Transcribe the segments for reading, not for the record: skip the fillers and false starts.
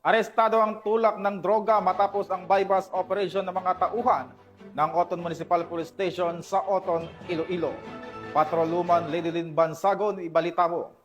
Arestado ang tulak ng droga matapos ang bypass operation ng mga tauhan ng Oton Municipal Police Station sa Oton, Iloilo. Patroluman Ledilyn Bansagon, ibalita mo.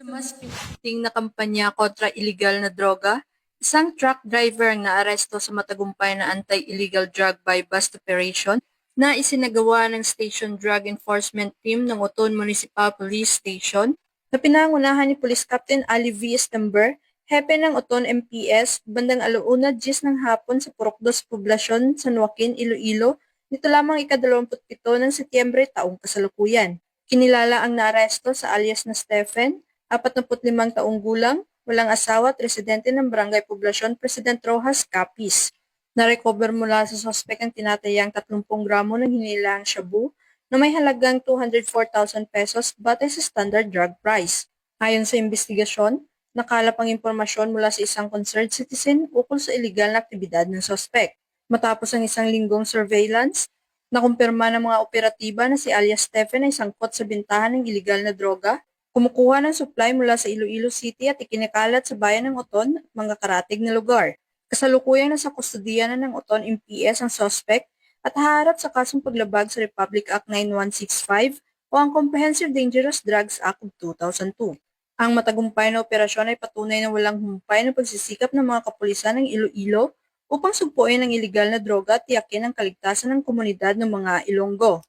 Mas pinating na kampanya kontra illegal na droga, isang truck driver ang naaresto sa matagumpay na anti-illegal drug bypass operation na isinagawa ng Station Drug Enforcement Team ng Oton Municipal Police Station na pinangunahan ni Police Captain Ali V. Estamber, hepe ng Oton MPS, bandang 1:10 ng hapon sa Purok 2 Poblasyon, San Joaquin, Iloilo, nito lamang ika-27 ng Setyembre taong kasalukuyan. Kinilala ang naaresto sa alias na Stephen, 45 taong gulang, walang asawa at residente ng Barangay Poblasyon, President Rojas, Capiz. Na-recover mula sa sospek ang tinatayang 30 gramo ng hinilaang shabu na may halagang 204,000 pesos batay sa standard drug price. Ayon sa investigasyon, nakalap ang impormasyon mula sa isang concerned citizen ukol sa iligal na aktibidad ng sospek. Matapos ang isang linggong surveillance, nakumpirma ng mga operatiba na si alias Stephen ay sangkot sa bintahan ng iligal na droga, kumukuha ng supply mula sa Iloilo City at ikinikalat sa bayan ng Oton at mga karatig na lugar. Kasalukuyang nasa kustodiya na ng Oton MPS ang suspect at haharap sa kasong paglabag sa Republic Act 9165 o ang Comprehensive Dangerous Drugs Act of 2002. Ang matagumpay na operasyon ay patunay na walang humpay na pagsisikap ng mga kapulisan ng Iloilo upang sugpuin ang iligal na droga at tiyakin ang kaligtasan ng komunidad ng mga Ilonggo.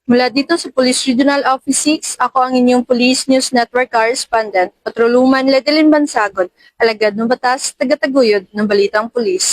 Mula dito sa Police Regional Office 6, ako ang inyong Police News Network Correspondent, Patroluman Ledilyn Bansagon, alagad ng batas, tagataguyod ng Balitang Pulis.